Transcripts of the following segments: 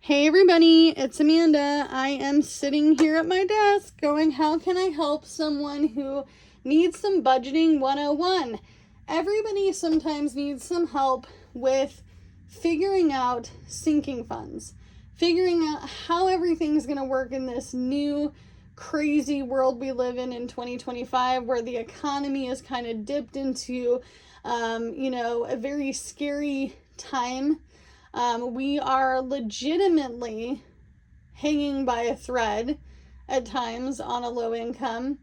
Hey everybody, it's Amanda. I am sitting here at my desk going, how can I help someone who needs some budgeting 101? Everybody sometimes needs some help with figuring out sinking funds, figuring out how everything's going to work in this new crazy world we live in 2025, where the economy is kind of dipped into, a very scary time. We are legitimately hanging by a thread at times on a low income.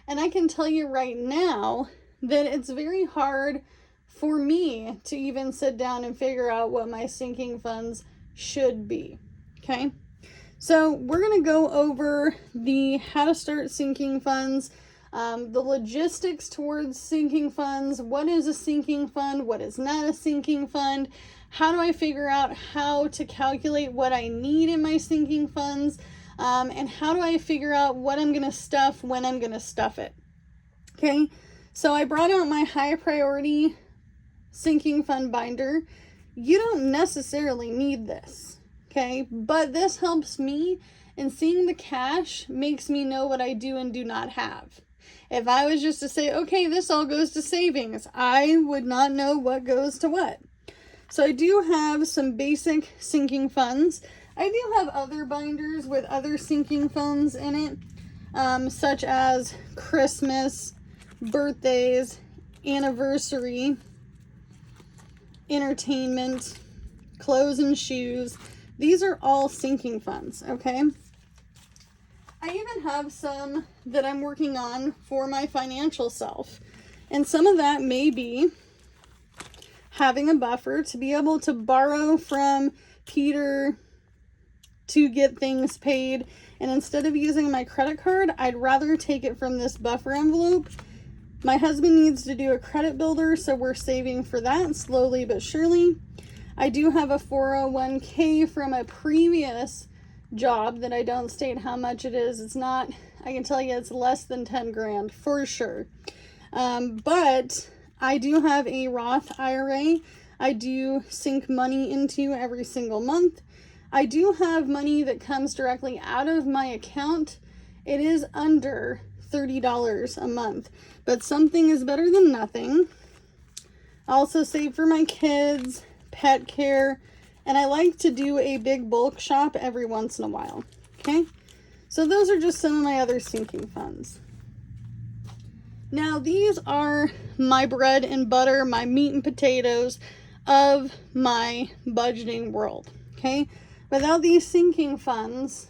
And I can tell you right now that it's very hard for me to even sit down and figure out what my sinking funds should be. Okay. So we're going to go over the how to start sinking funds, the logistics towards sinking funds. What is a sinking fund? What is not a sinking fund? How do I figure out how to calculate what I need in my sinking funds? And how do I figure out what I'm going to stuff when I'm going to stuff it? Okay, so I brought out my high priority sinking fund binder. You don't necessarily need this, okay? But this helps me, and seeing the cash makes me know what I do and do not have. If I was just to say, okay, this all goes to savings, I would not know what goes to what. So I do have some basic sinking funds. I do have other binders with other sinking funds in it, such as Christmas, birthdays, anniversary, entertainment, clothes and shoes. These are all sinking funds, okay? I even have some that I'm working on for my financial self. And some of that may be having a buffer to be able to borrow from Peter to get things paid. And instead of using my credit card, I'd rather take it from this buffer envelope. My husband needs to do a credit builder, so we're saving for that slowly but surely. I do have a 401k from a previous job that I don't state how much it is. It's not, I can tell you it's less than 10 grand for sure. But I do have a Roth IRA. I do sink money into every single month. I do have money that comes directly out of my account. It is under $30 a month, but something is better than nothing. I also save for my kids, pet care, and I like to do a big bulk shop every once in a while. Okay, so those are just some of my other sinking funds. Now, these are my bread and butter, my meat and potatoes of my budgeting world, okay? Without these sinking funds,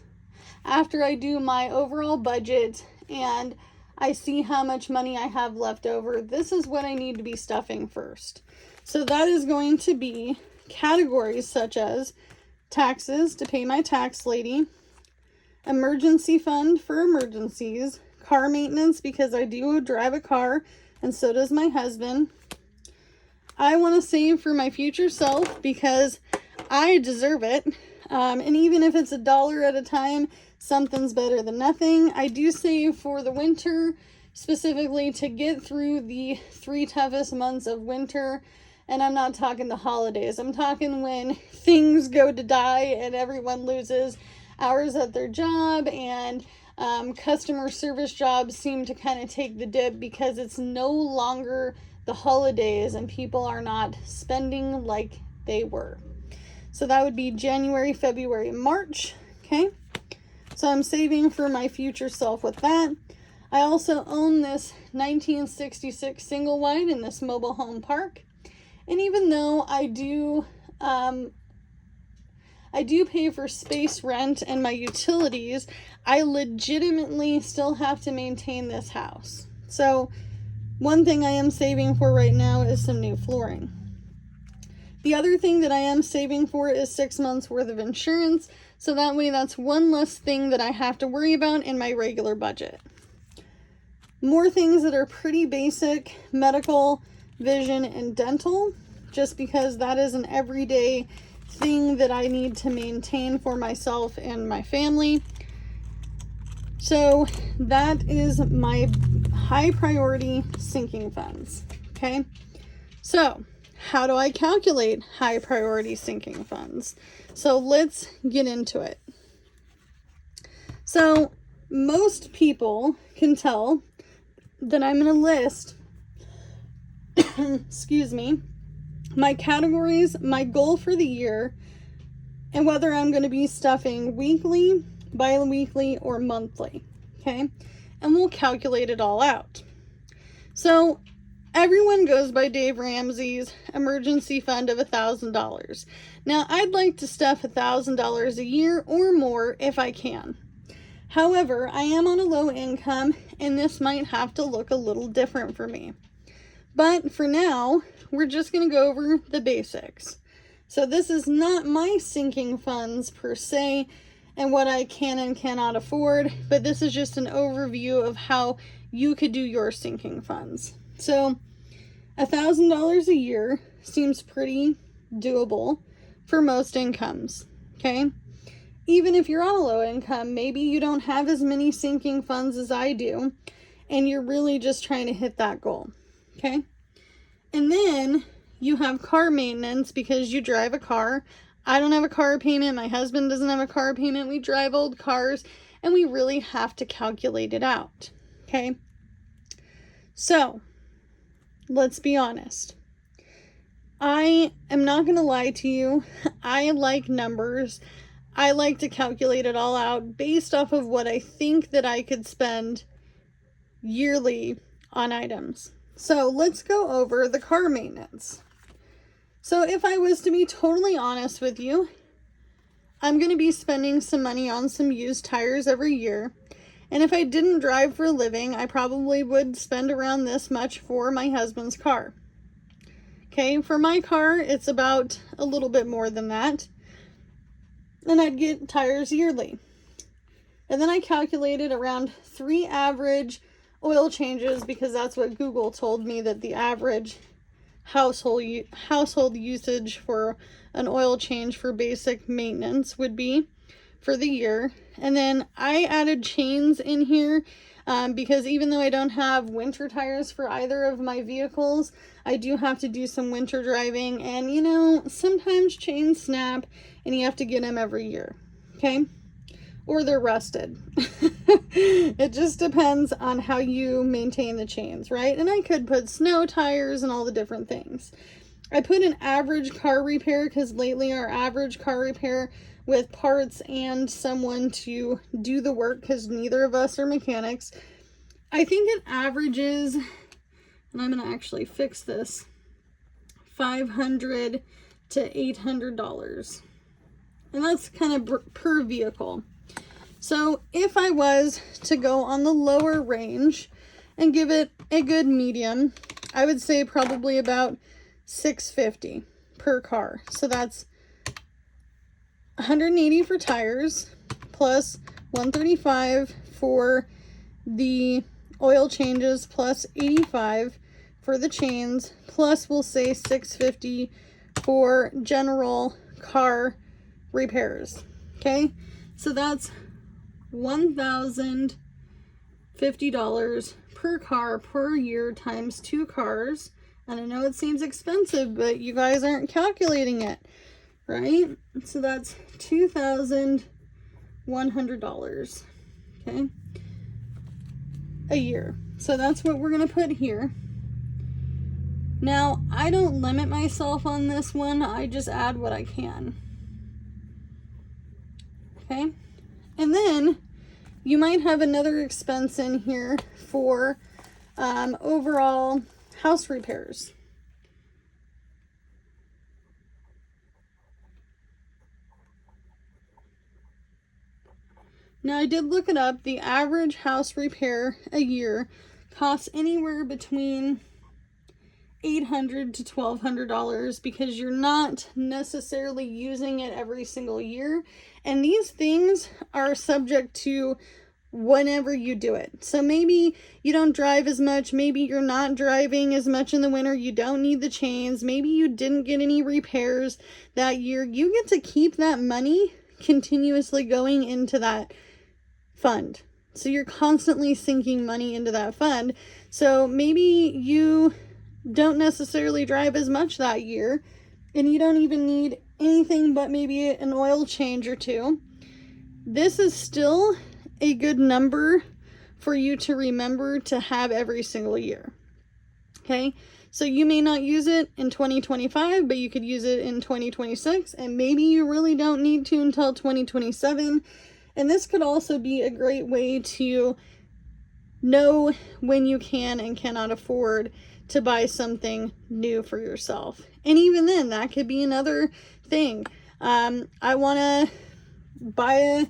after I do my overall budget and I see how much money I have left over, this is what I need to be stuffing first. So that is going to be categories such as taxes to pay my tax lady, emergency fund for emergencies, car maintenance because I do drive a car and so does my husband. I want to save for my future self because I deserve it. And even if it's $1 at a time, something's better than nothing. I do save for the winter, specifically to get through the 3 toughest months of winter. And I'm not talking the holidays. I'm talking when things go to die and everyone loses hours at their job, and customer service jobs seem to kind of take the dip because it's no longer the holidays and people are not spending like they were. So that would be January, February, March. Okay. So I'm saving for my future self with that. I also own this 1966 single wide in this mobile home park. And even though I do pay for space rent and my utilities, I legitimately still have to maintain this house. So one thing I am saving for right now is some new flooring. The other thing that I am saving for is 6 months worth of insurance. So that way that's one less thing that I have to worry about in my regular budget. More things that are pretty basic: medical, vision, and dental, just because that is an everyday thing that I need to maintain for myself and my family. So that is my high priority sinking funds. Okay, so how do I calculate high priority sinking funds? So let's get into it. So most people can tell that I'm going to list, excuse me, my categories, my goal for the year, and whether I'm going to be stuffing weekly, bi-weekly, or monthly, okay? And we'll calculate it all out. So everyone goes by Dave Ramsey's emergency fund of $1,000. Now, I'd like to stuff $1,000 a year or more if I can. However, I am on a low income, and this might have to look a little different for me. But for now, we're just going to go over the basics. So this is not my sinking funds per se and what I can and cannot afford, but this is just an overview of how you could do your sinking funds. So $1,000 a year seems pretty doable for most incomes, okay? Even if you're on a low income, maybe you don't have as many sinking funds as I do, and you're really just trying to hit that goal, okay? And then you have car maintenance because you drive a car. I don't have a car payment. My husband doesn't have a car payment. We drive old cars, and we really have to calculate it out, okay? So let's be honest. I am not going to lie to you. I like numbers. I like to calculate it all out based off of what I think that I could spend yearly on items. So let's go over the car maintenance. So if I was to be totally honest with you, I'm going to be spending some money on some used tires every year. And if I didn't drive for a living, I probably would spend around this much for my husband's car. Okay, for my car, it's about a little bit more than that. And I'd get tires yearly. And then I calculated around 3 average oil changes because that's what Google told me that the average household usage for an oil change for basic maintenance would be for the year. And then I added chains in here because even though I don't have winter tires for either of my vehicles, I do have to do some winter driving, and you know, sometimes chains snap and you have to get them every year, okay? Or they're rusted. It just depends on how you maintain the chains, right? And I could put snow tires and all the different things. I put an average car repair because lately our average car repair with parts and someone to do the work, because neither of us are mechanics, I think it averages, and I'm going to actually fix this, $500 to $800. And that's kind of per vehicle. So if I was to go on the lower range and give it a good medium, I would say probably about $650 per car. So that's $180 for tires plus $135 for the oil changes plus $85 for the chains, plus we'll say $650 for general car repairs. Okay, so that's $1,050 per car per year times 2 cars. And I know it seems expensive, but you guys aren't calculating it, right? So that's $2,100, okay, a year. So that's what we're going to put here. Now, I don't limit myself on this one. I just add what I can. Okay. And then you might have another expense in here for overall house repairs. Now, I did look it up. The average house repair a year costs anywhere between $800 to $1,200 because you're not necessarily using it every single year. And these things are subject to whenever you do it. So maybe you don't drive as much. Maybe you're not driving as much in the winter. You don't need the chains. Maybe you didn't get any repairs that year. You get to keep that money continuously going into that fund. So you're constantly sinking money into that fund. So maybe you don't necessarily drive as much that year, and you don't even need anything but maybe an oil change or two, this is still a good number for you to remember to have every single year. Okay, so you may not use it in 2025, but you could use it in 2026, and maybe you really don't need to until 2027. And this could also be a great way to know when you can and cannot afford to buy something new for yourself. And even then, that could be another thing. I want to buy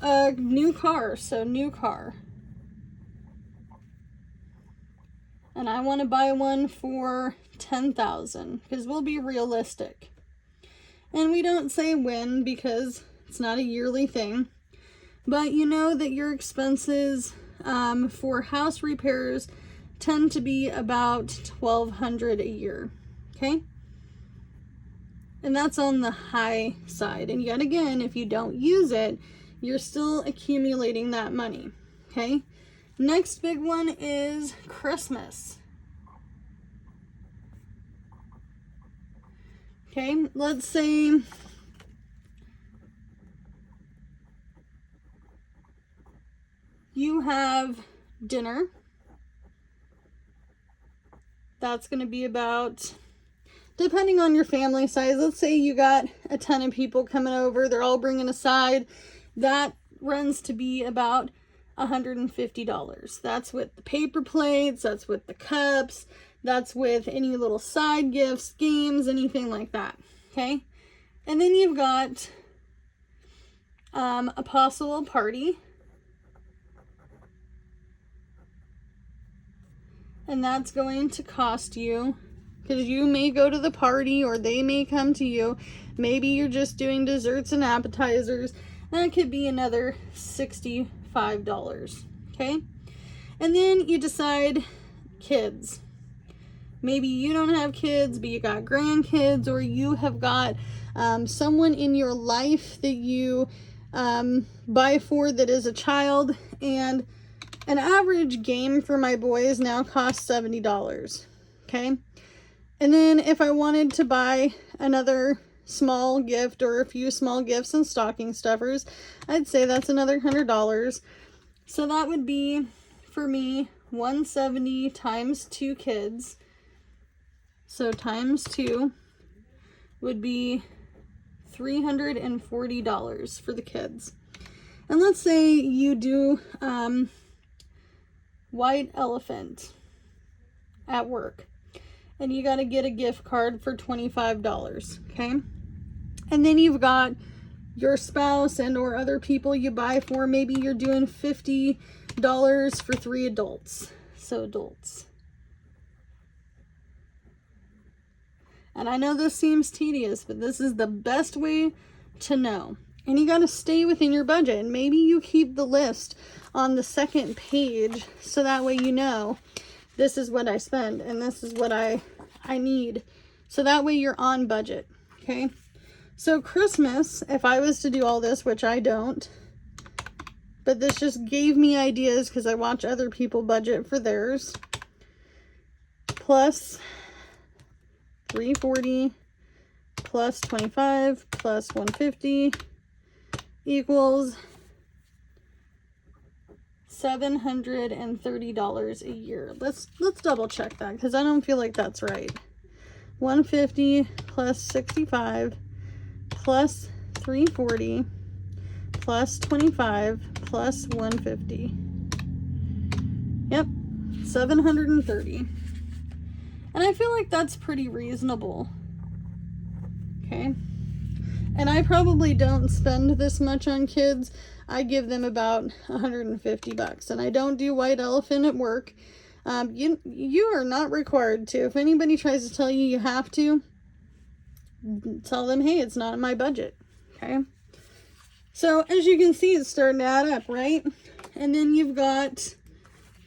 a new car, so new car. And I want to buy one for $10,000 because we'll be realistic. And we don't say when because it's not a yearly thing. But you know that your expenses for house repairs tend to be about $1,200 a year. Okay? And that's on the high side. And yet again, if you don't use it, you're still accumulating that money. Okay? Next big one is Christmas. Okay, let's say you have dinner. That's going to be about, depending on your family size, let's say you got a ton of people coming over, they're all bringing a side. That runs to be about $150. That's with the paper plates, that's with the cups, that's with any little side gifts, games, anything like that. Okay? And then you've got a possible party. And that's going to cost you, because you may go to the party or they may come to you. Maybe you're just doing desserts and appetizers. That could be another $65. Okay? And then you decide kids. Maybe you don't have kids, but you got grandkids, or you have got someone in your life that you buy for that is a child. And an average game for my boys now costs $70. Okay? And then if I wanted to buy another small gift or a few small gifts and stocking stuffers, I'd say that's another $100. So that would be, for me, 170 times 2 kids. So times 2 would be $340 for the kids. And let's say you do white elephant at work, and you got to get a gift card for $25. Okay? And then you've got your spouse and or other people you buy for. Maybe you're doing $50 for 3 adults. So adults. And I know this seems tedious, but this is the best way to know. And you got to stay within your budget. And maybe you keep the list on the second page so that way you know this is what I spend and this is what I need. So that way you're on budget. Okay? So Christmas, if I was to do all this, which I don't, but this just gave me ideas because I watch other people budget for theirs, plus 340 plus 25 plus 150 equals $730 a year. Let's double check that because I don't feel like that's right. 150 plus 65 plus 340 plus 25 plus 150. Yep, 730. And I feel like that's pretty reasonable. Okay? And I probably don't spend this much on kids. I give them about $150. And I don't do white elephant at work. You are not required to. If anybody tries to tell you you have to, tell them, hey, it's not in my budget. Okay? So as you can see, it's starting to add up, right? And then you've got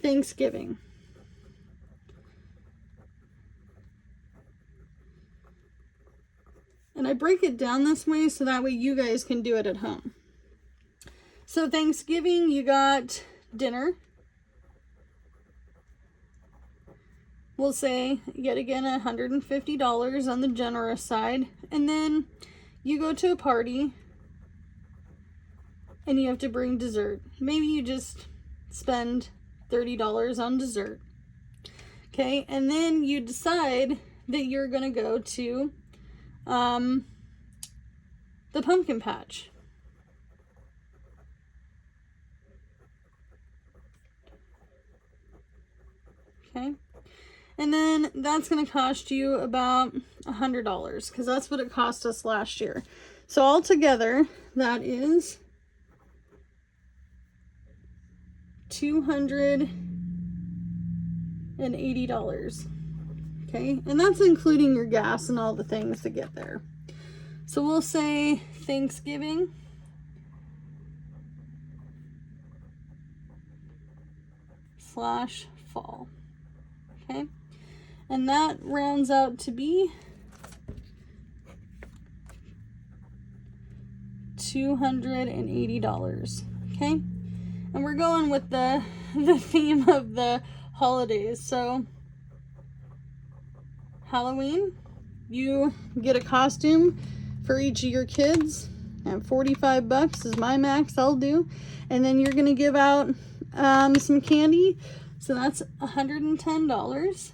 Thanksgiving. And I break it down this way so that way you guys can do it at home. So Thanksgiving, you got dinner. we'll say, yet again, $150 on the generous side. And then you go to a party and you have to bring dessert. Maybe you just spend $30 on dessert. Okay, and then you decide that you're gonna go to the pumpkin patch. Okay, and then that's gonna cost you about $100 because that's what it cost us last year. So altogether, that is $280. Okay, and that's including your gas and all the things to get there. So we'll say Thanksgiving / fall. Okay, and that rounds out to be $280. Okay, and we're going with the theme of the holidays. So Halloween, you get a costume for each of your kids, and $45 is my max I'll do. And then you're gonna give out some candy, so that's $110.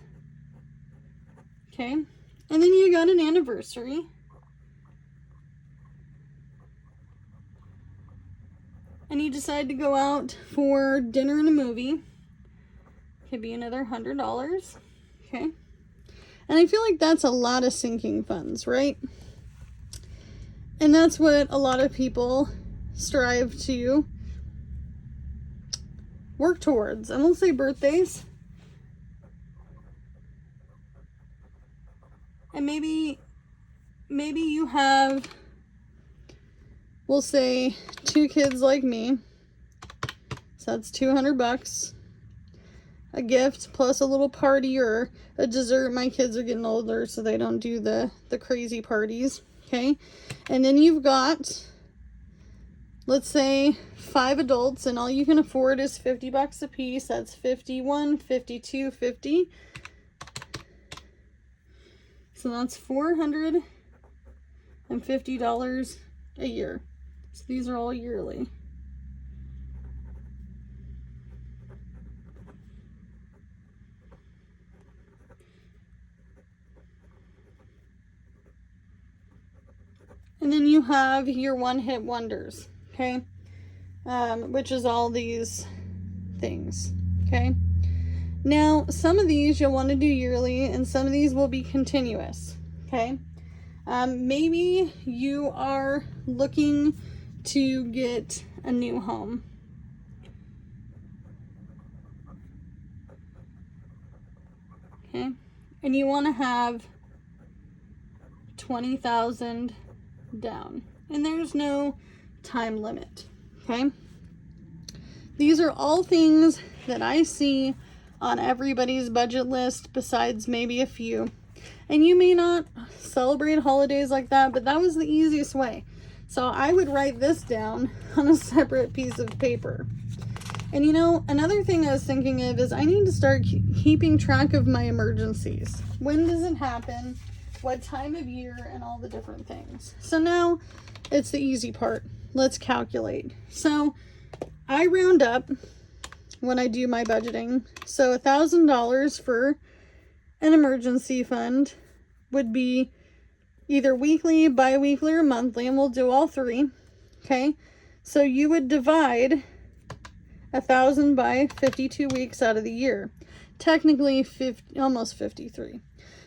Okay, and then you got an anniversary, and you decide to go out for dinner and a movie. Could be another $100. Okay, and I feel like that's a lot of sinking funds, right? And that's what a lot of people strive to work towards. And we'll say birthdays. And maybe you have, we'll say, 2 kids like me. So that's $200. A gift plus a little party or a dessert. My kids are getting older, so they don't do the crazy parties. Okay, and then you've got, let's say, 5 adults, and all you can afford is $50 a piece. That's $51, $52, $50. So that's $450 a year. So these are all yearly. And then you have your one-hit wonders, okay? Which is all these things, okay? Now, some of these you'll want to do yearly, and some of these will be continuous, okay? Maybe you are looking to get a new home. Okay? And you want to have $20,000 down, and there's no time limit. Okay, these are all things that I see on everybody's budget list, besides maybe a few. And you may not celebrate holidays like that, but that was the easiest way. So I would write this down on a separate piece of paper. And you know, another thing I was thinking of is I need to start keeping track of my emergencies. When does it happen? What time of year, and all the different things. So now it's the easy part. Let's calculate. So I round up when I do my budgeting. So $1,000 for an emergency fund would be either weekly, bi-weekly, or monthly, and we'll do all 3. Okay, so you would divide 1,000 by 52 weeks out of the year. Technically almost 53.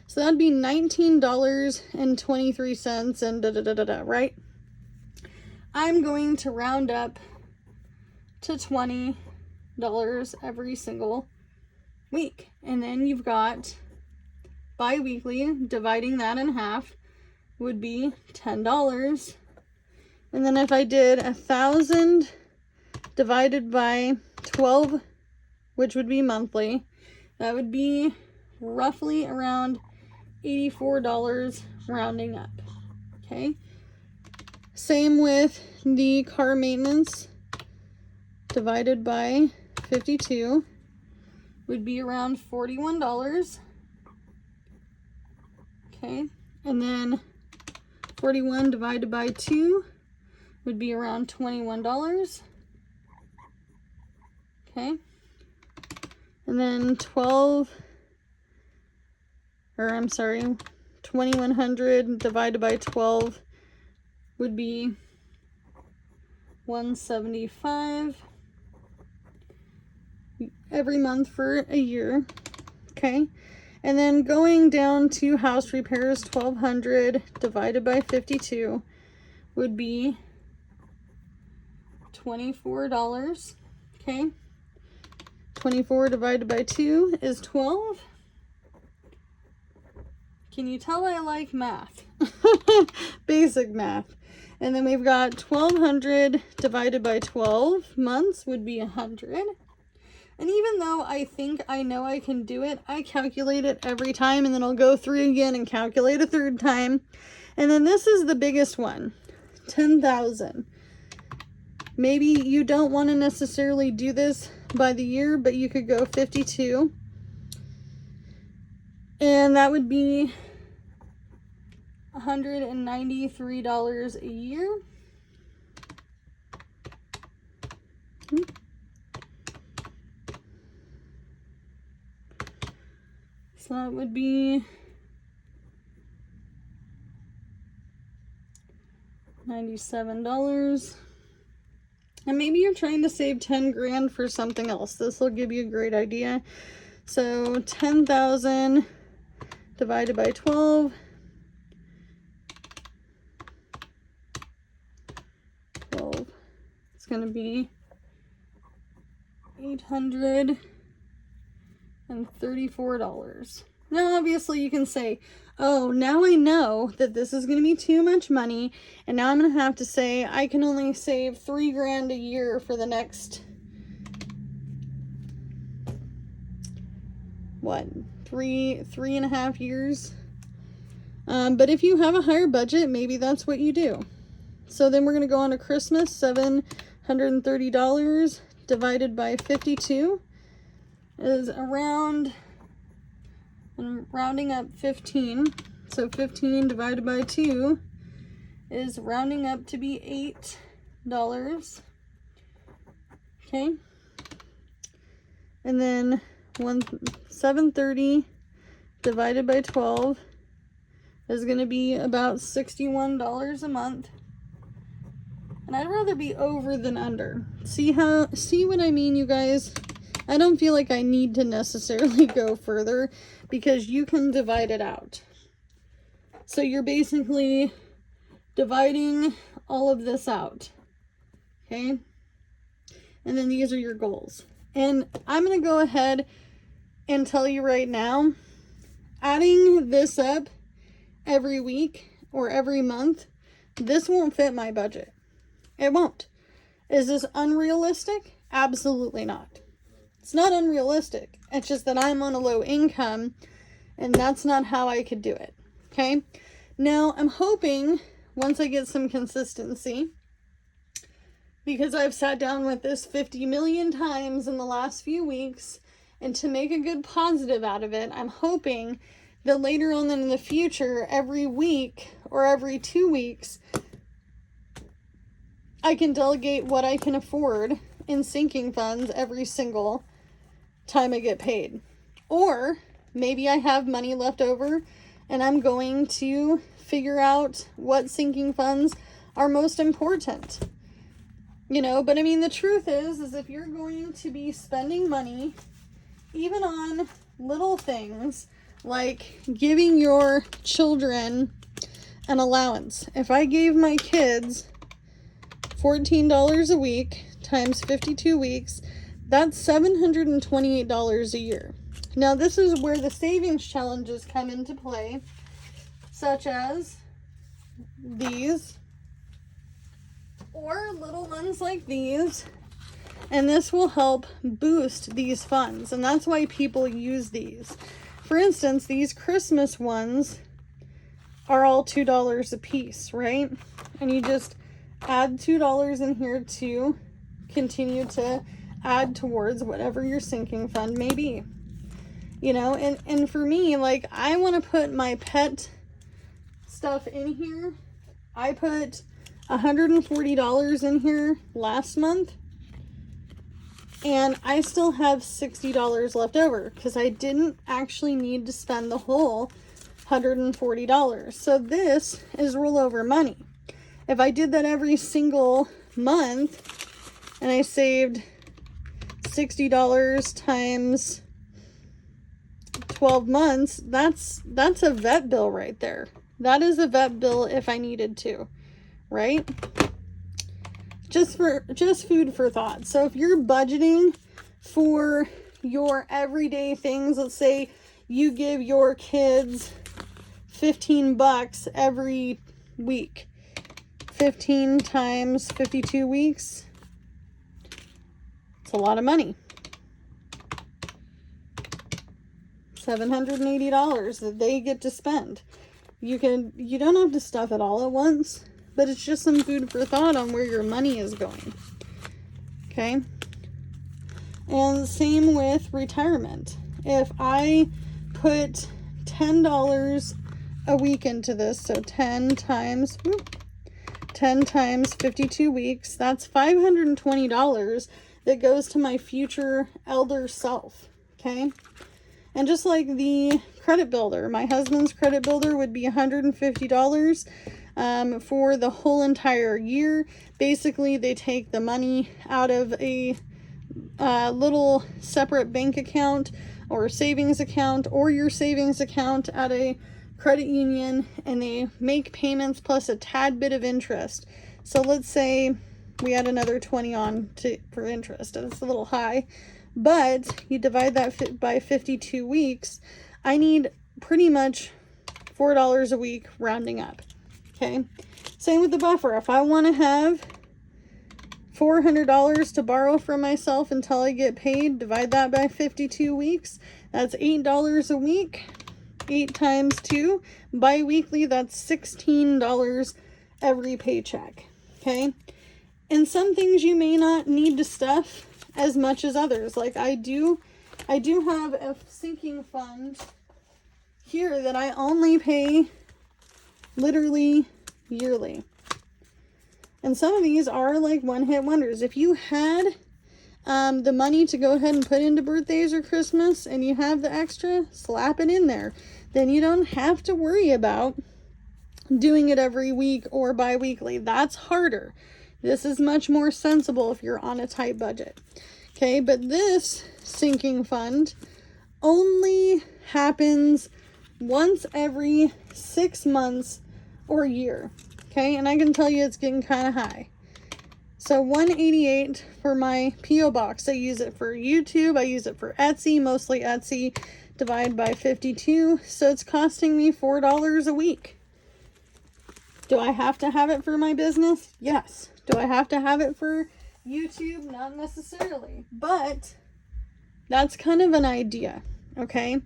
So that'd be $19.23 and right? I'm going to round up to $20 every single week. And then you've got bi-weekly, dividing that in half would be $10. And then if I did 1,000 divided by 12, which would be monthly, that would be roughly around $84 rounding up. Okay, same with the car maintenance, divided by 52 would be around $41. Okay, and then 41 divided by 2 would be around $21. Okay, and then 2100 divided by 12 would be 175 every month for a year. Okay, and then going down to house repairs, 1200 divided by 52 would be $24. Okay, 24 divided by 2 is 12. Can you tell I like math? Basic math. And then we've got 1200 divided by 12 months would be 100. And even though I think I know I can do it, I calculate it every time, and then I'll go through again and calculate a third time. And then this is the biggest one, 10,000. Maybe you don't want to necessarily do this by the year, but you could go 52. And that would be $193 a year. So that would be $97. And maybe you're trying to save 10 grand for something else. This will give you a great idea. So 10,000 divided by 12. 12. It's going to be $834. Now, obviously, you can say, oh, now I know that this is going to be too much money, and now I'm going to have to say I can only save 3 grand a year for the next, what, three and a half years? But if you have a higher budget, maybe that's what you do. So then we're going to go on to Christmas. $730 divided by 52 is around, I'm rounding up, 15. So 15 divided by 2 is rounding up to be $8. Okay. And then 730 divided by 12 is going to be about $61 a month. And I'd rather be over than under. See what I mean, you guys? I don't feel like I need to necessarily go further because you can divide it out. So you're basically dividing all of this out. Okay? And then these are your goals. And I'm going to go ahead and tell you right now, adding this up every week or every month, this won't fit my budget. It won't. Is this unrealistic? Absolutely not. It's not unrealistic. It's just that I'm on a low income and that's not how I could do it. Okay? Now, I'm hoping once I get some consistency, because I've sat down with this 50 million times in the last few weeks, and to make a good positive out of it, I'm hoping that later on in the future, every week or every 2 weeks, I can delegate what I can afford in sinking funds every single time I get paid. Or maybe I have money left over and I'm going to figure out what sinking funds are most important. You know, but I mean, the truth is if you're going to be spending money, even on little things like giving your children an allowance. If I gave my kids $14 a week times 52 weeks, that's $728 a year. Now, this is where the savings challenges come into play, such as these, or little ones like these, and this will help boost these funds, and that's why people use these. For instance, these Christmas ones are all $2 a piece, right? And you just add $2 in here to continue to add towards whatever your sinking fund may be. You know, and for me, like, I want to put my pet stuff in here. I put $140 in here last month, and I still have $60 left over because I didn't actually need to spend the whole $140. So this is rollover money. If I did that every single month and I saved $60 times 12 months, that's a vet bill right there. That is a vet bill if I needed to, right? Just food for thought. So if you're budgeting for your everyday things, let's say you give your kids $15 every week. 15 times 52 weeks. It's a lot of money. $780 that they get to spend. You don't have to stuff it all at once, but it's just some food for thought on where your money is going. Okay? And same with retirement. If I put $10 a week into this, so 10 times 52 weeks, that's $520 that goes to my future elder self. Okay? And just like the credit builder, my husband's credit builder would be $150 for the whole entire year. Basically, they take the money out of a little separate bank account or savings account, or your savings account at a credit union, and they make payments plus a tad bit of interest. So let's say we add another 20 on for interest. It's a little high. But you divide that by 52 weeks, I need pretty much $4 a week rounding up. Okay. Same with the buffer. If I want to have $400 to borrow from myself until I get paid, divide that by 52 weeks. That's $8 a week. 8 times 2. Bi-weekly, that's $16 every paycheck. Okay. And some things you may not need to stuff as much as others. Like I do have a sinking fund here that I only pay literally yearly. And some of these are like one-hit wonders. If you had the money to go ahead and put into birthdays or Christmas and you have the extra, slap it in there. Then you don't have to worry about doing it every week or bi-weekly. That's harder. This is much more sensible if you're on a tight budget. Okay, but this sinking fund only happens once every 6 months or year. Okay, and I can tell you it's getting kind of high. So $188 for my P.O. box. I use it for YouTube. I use it for Etsy, mostly Etsy. Divide by 52. So it's costing me $4 a week. Do I have to have it for my business? Yes. Do I have to have it for YouTube? Not necessarily. But that's kind of an idea. Okay.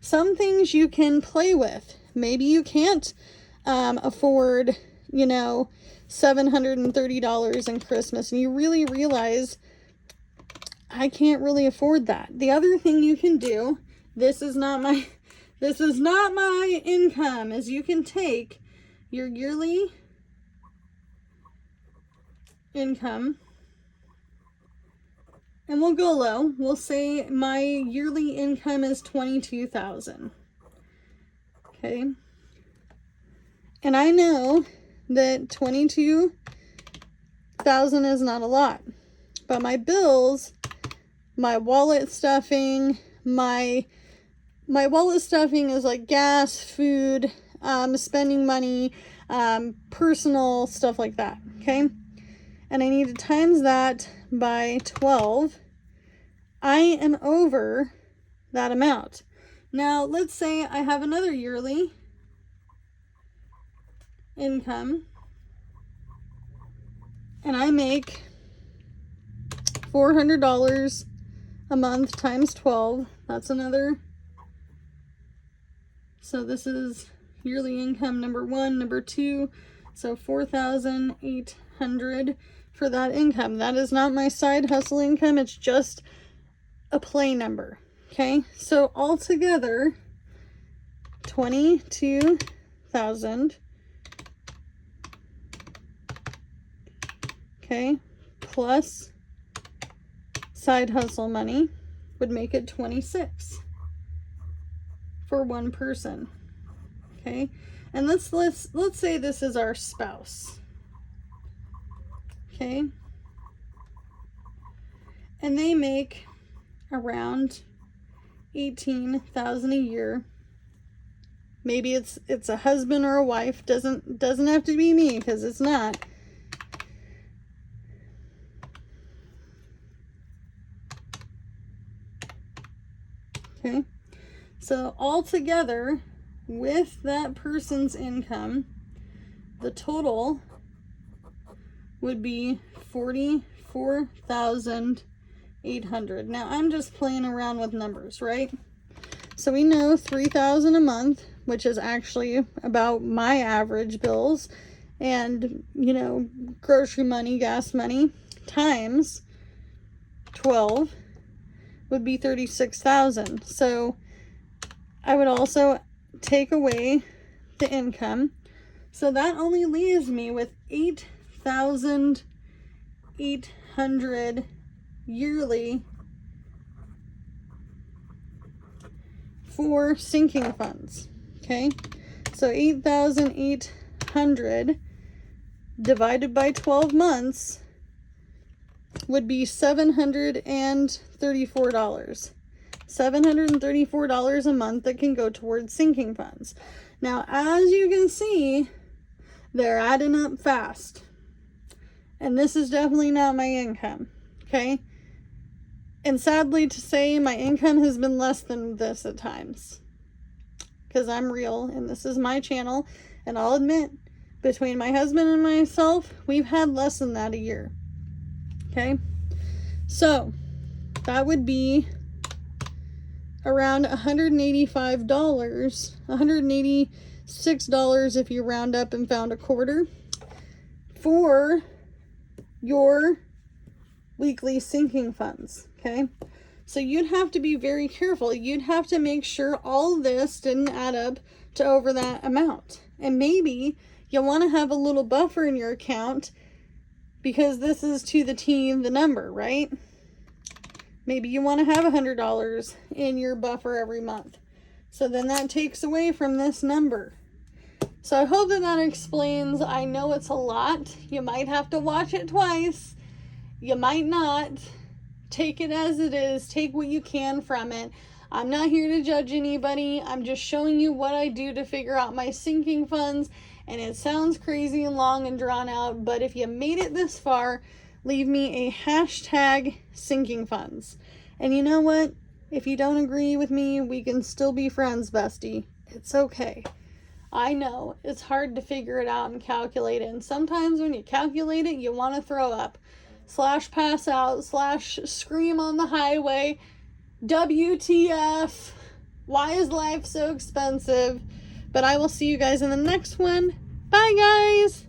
Some things you can play with. Maybe you can't afford, $730 in Christmas, and you really realize I can't really afford that. The other thing you can do, this is not my income, is you can take your yearly income, and we'll go low. We'll say my yearly income is $22,000. Okay. And I know that $22,000 is not a lot, but my bills, my wallet stuffing, my wallet stuffing is like gas, food, spending money, personal stuff like that. Okay. And I need to times that by 12. I am over that amount. Now, let's say I have another yearly income and I make $400 a month times 12. That's another. So this is yearly income number 1, number 2. So 4,800 for that income. That is not my side hustle income. It's just a play number. Okay. So altogether, $22,000 okay, plus side hustle money would make it 26 for one person. Okay, and let's say this is our spouse. Okay, and they make around 18,000 a year. Maybe it's a husband or a wife. Doesn't have to be me, because it's not. Okay, so all together with that person's income, the total would be 44,800. Now I'm just playing around with numbers, right? So we know 3,000 a month, which is actually about my average bills, and you know, grocery money, gas money, times 12 would be 36,000. So I would also take away the income. So that only leaves me with 8,800 yearly for sinking funds. Okay, so 8,800 divided by 12 months would be $734. $734 a month that can go towards sinking funds. Now, as you can see, they're adding up fast. And this is definitely not my income, okay? And sadly to say, my income has been less than this at times. Because I'm real, and this is my channel. And I'll admit, between my husband and myself, we've had less than that a year. Okay? So, that would be around $185, $186 if you round up and found a quarter, for your weekly sinking funds. Okay, so you'd have to be very careful. You'd have to make sure all this didn't add up to over that amount, and maybe you'll want to have a little buffer in your account, because this is to the T the number, right? Maybe you want to have $100 in your buffer every month. So then that takes away from this number. So I hope that explains. I know it's a lot. You might have to watch it twice. You might not. Take it as it is. Take what you can from it. I'm not here to judge anybody. I'm just showing you what I do to figure out my sinking funds. And it sounds crazy and long and drawn out, but if you made it this far, leave me a hashtag sinking funds. And you know what? If you don't agree with me, we can still be friends, bestie. It's okay. I know it's hard to figure it out and calculate it. And sometimes when you calculate it, you want to throw up. / pass out, / scream on the highway. WTF? Why is life so expensive? But I will see you guys in the next one. Bye, guys.